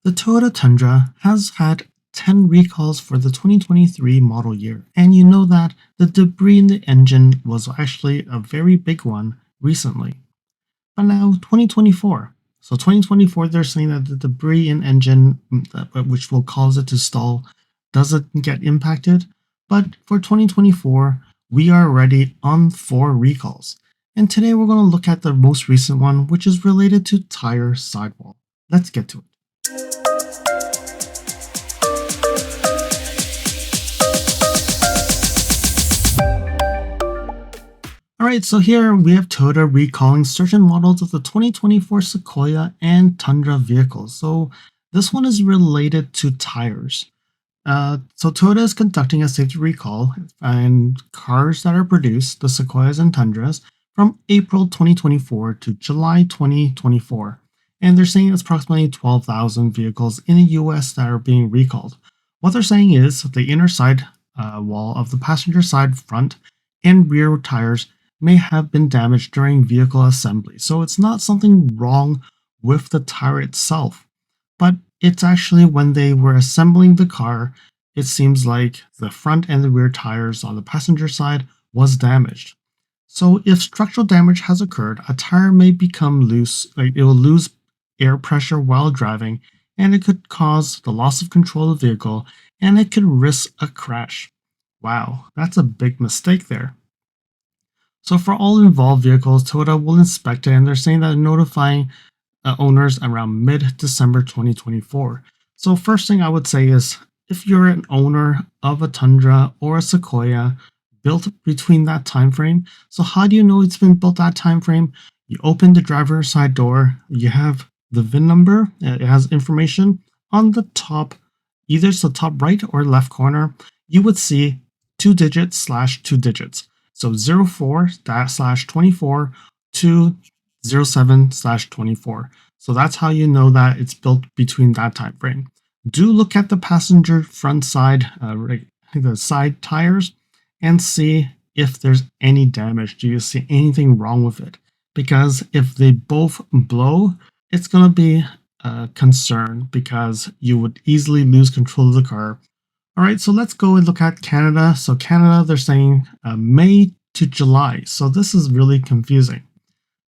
The Toyota Tundra has had 10 recalls for the 2023 model year, and you know that the debris in the engine was actually a very big one recently. But now 2024. So 2024, they're saying that the debris in engine, which will cause it to stall, doesn't get impacted. But for 2024, we are already on 4 recalls. And today we're going to look at the most recent one, which is related to tire sidewall. Let's get to it. Alright, so here we have Toyota recalling certain models of the 2024 Sequoia and Tundra vehicles. So this one is related to tires. So Toyota is conducting a safety recall on cars that are produced, the Sequoias and Tundras, from April 2024 to July 2024. And they're saying it's approximately 12,000 vehicles in the US that are being recalled. What they're saying is the inner side wall of the passenger side front and rear tires may have been damaged during vehicle assembly. So it's not something wrong with the tire itself, but it's actually when they were assembling the car, it seems like the front and the rear tires on the passenger side was damaged. So if structural damage has occurred, a tire may become loose, like it will lose air pressure while driving, and it could cause the loss of control of the vehicle, and it could risk a crash. Wow, that's a big mistake there. So for all involved vehicles, Toyota will inspect it, and they're saying that they're notifying owners around mid-December 2024. So first thing I would say is, if you're an owner of a Tundra or a Sequoia built between that time frame, so how do you know it's been built that time frame? You open the driver's side door, you have the VIN number, it has information on the top, either it's the top right or left corner, you would see 2 digits / 2 digits. So 04/24 to 07/24. So that's how you know that it's built between that time frame. Do look at the passenger front side, the side tires, and see if there's any damage. Do you see anything wrong with it? Because if they both blow, it's going to be a concern because you would easily lose control of the car. All right, so let's go and look at Canada. So Canada, they're saying May to July. So this is really confusing.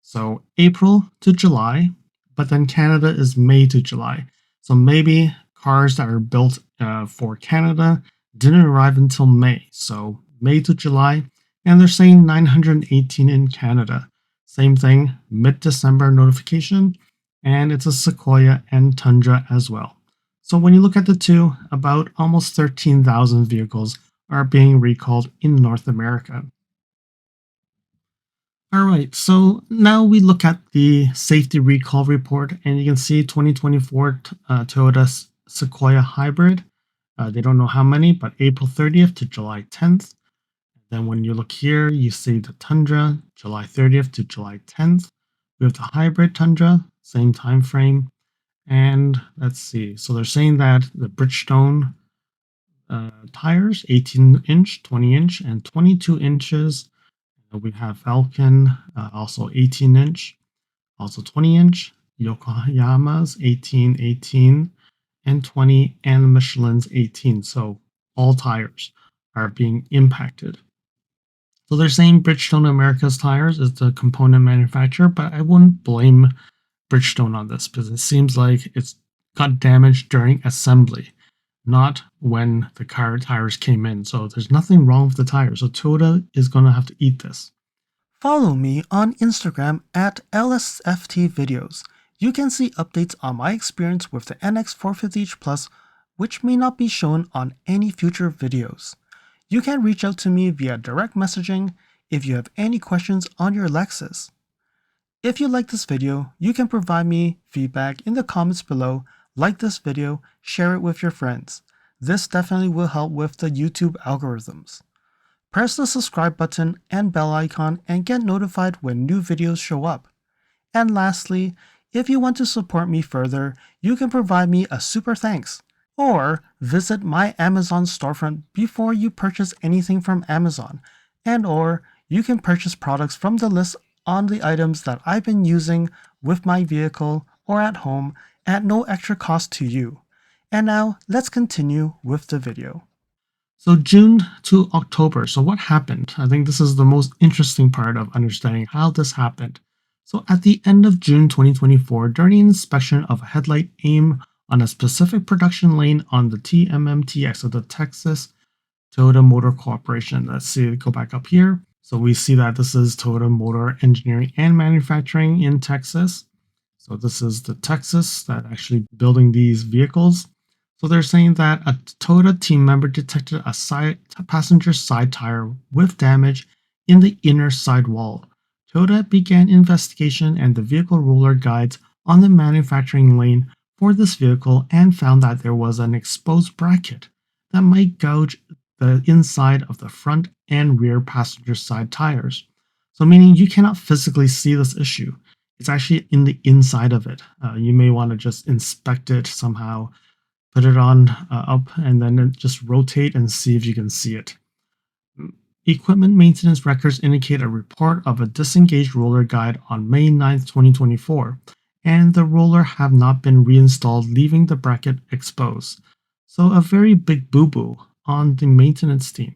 So April to July, but then Canada is May to July. So maybe cars that are built for Canada didn't arrive until May. So May to July, and they're saying 918 in Canada. Same thing, mid-December notification, and it's a Sequoia and Tundra as well. So when you look at the two, about almost 13,000 vehicles are being recalled in North America. Alright, so now we look at the safety recall report, and you can see 2024 Toyota Sequoia hybrid. They don't know how many, but April 30th to July 10th. Then when you look here, you see the Tundra, July 30th to July 10th. We have the hybrid Tundra, same time frame. And let's see. So they're saying that the Bridgestone tires, 18-inch, 20-inch, and 22 inches. We have Falcon, also 18-inch, also 20-inch. Yokohama's 18, 18, and 20, and Michelin's 18. So all tires are being impacted. So they're saying Bridgestone America's Tires is the component manufacturer, but I wouldn't blame Bridgestone on this because it seems like it's got damaged during assembly, not when the car tires came in. So there's nothing wrong with the tires. So Toyota is going to have to eat this. Follow me on Instagram at LSFT Videos. You can see updates on my experience with the NX450H Plus, which may not be shown on any future videos. You can reach out to me via direct messaging if you have any questions on your Lexus. If you like this video, you can provide me feedback in the comments below, like this video, share it with your friends. This definitely will help with the YouTube algorithms. Press the subscribe button and bell icon and get notified when new videos show up. And lastly, if you want to support me further, you can provide me a super thanks, or visit my Amazon storefront before you purchase anything from Amazon, or you can purchase products from the list on the items that I've been using with my vehicle or at home at no extra cost to you. And now let's continue with the video. So June to October. So what happened? I think this is the most interesting part of understanding how this happened. So at the end of June 2024, during an inspection of a headlight aimed on a specific production lane on the TMMTX, so the Texas Toyota Motor Corporation. Let's see, go back up here. So we see that this is Toyota Motor Engineering and Manufacturing in Texas. So this is the Texas that actually building these vehicles. So they're saying that a Toyota team member detected a passenger side tire with damage in the inner sidewall. Toyota began investigation and the vehicle roller guides on the manufacturing lane for this vehicle and found that there was an exposed bracket that might gouge the inside of the front and rear passenger side tires. So meaning you cannot physically see this issue. It's actually in the inside of it. You may want to just inspect it somehow, put it on up, and then just rotate and see if you can see it. Equipment maintenance records indicate a report of a disengaged roller guide on May 9th, 2024, and the roller have not been reinstalled, leaving the bracket exposed. So a very big boo-boo on the maintenance team.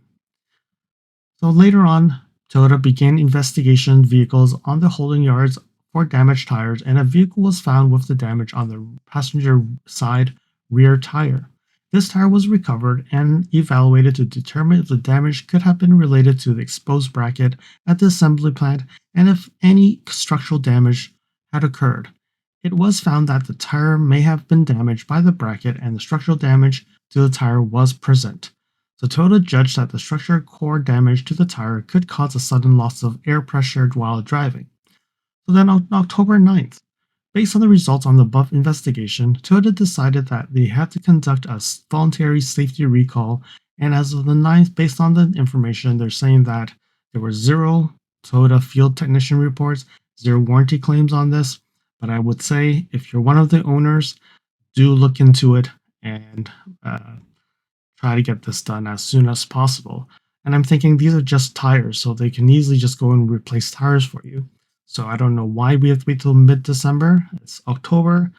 So later on, Toyota began investigation vehicles on the holding yards for damaged tires, and a vehicle was found with the damage on the passenger side rear tire. This tire was recovered and evaluated to determine if the damage could have been related to the exposed bracket at the assembly plant and if any structural damage had occurred. It was found that the tire may have been damaged by the bracket and the structural damage to the tire was present. So Toyota judged that the structural core damage to the tire could cause a sudden loss of air pressure while driving. So then on October 9th, based on the results on the above investigation, Toyota decided that they had to conduct a voluntary safety recall, and as of the 9th, based on the information, they're saying that there were 0 Toyota field technician reports, 0 warranty claims on this, but I would say if you're one of the owners, do look into it and try to get this done as soon as possible. And I'm thinking these are just tires, so they can easily just go and replace tires for you. So I don't know why we have to wait till mid-December. It's October,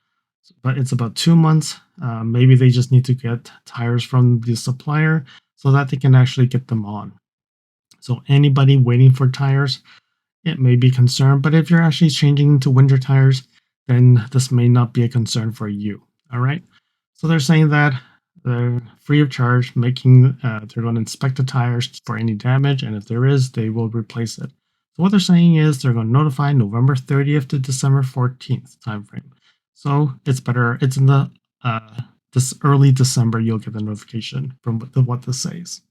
but it's about 2 months. Maybe they just need to get tires from the supplier so that they can actually get them on. So anybody waiting for tires, it may be concerned, but if you're actually changing into winter tires, then this may not be a concern for you. All right. So they're saying that they're free of charge, making they're going to inspect the tires for any damage, and if there is, they will replace it. So what they're saying is they're going to notify November 30th to December 14th timeframe. So it's better. It's in the this early December you'll get the notification from what this says.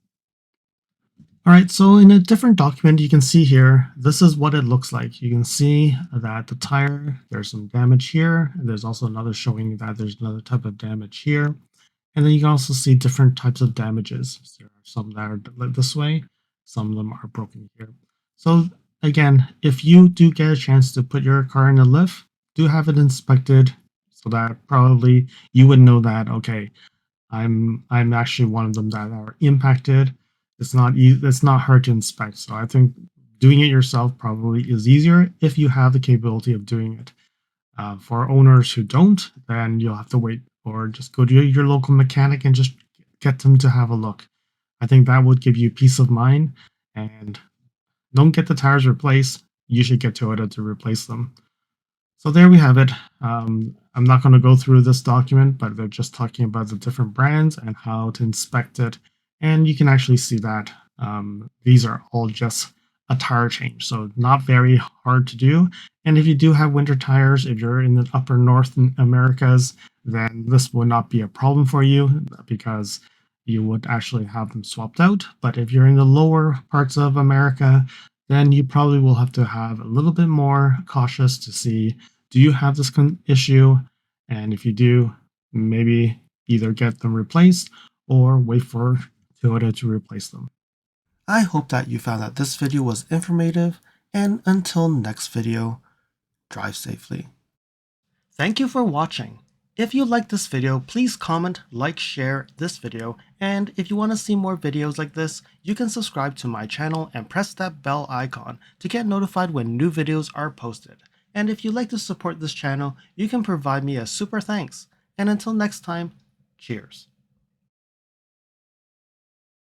All right, so in a different document, you can see here, this is what it looks like. You can see that the tire, there's some damage here, and there's also another showing that there's another type of damage here. And then you can also see different types of damages. There are some that are this way, some of them are broken here. So again, if you do get a chance to put your car in a lift, do have it inspected so that probably you would know that, okay, I'm actually one of them that are impacted. It's not hard to inspect. So I think doing it yourself probably is easier if you have the capability of doing it. For owners who don't, then you'll have to wait or just go to your local mechanic and just get them to have a look. I think that would give you peace of mind, and don't get the tires replaced. You should get Toyota to replace them. So there we have it. I'm not going to go through this document, but they're just talking about the different brands and how to inspect it. And you can actually see that these are all just a tire change, so not very hard to do. And if you do have winter tires, if you're in the upper North Americas, then this would not be a problem for you because you would actually have them swapped out. But if you're in the lower parts of America, then you probably will have to have a little bit more cautious to see, do you have this issue? And if you do, maybe either get them replaced or wait for Toyota to replace them. I hope that you found that this video was informative, and until next video, drive safely. Thank you for watching. If you liked this video, please comment, like, share this video, and if you want to see more videos like this, you can subscribe to my channel and press that bell icon to get notified when new videos are posted. And if you'd like to support this channel, you can provide me a super thanks. And until next time, cheers.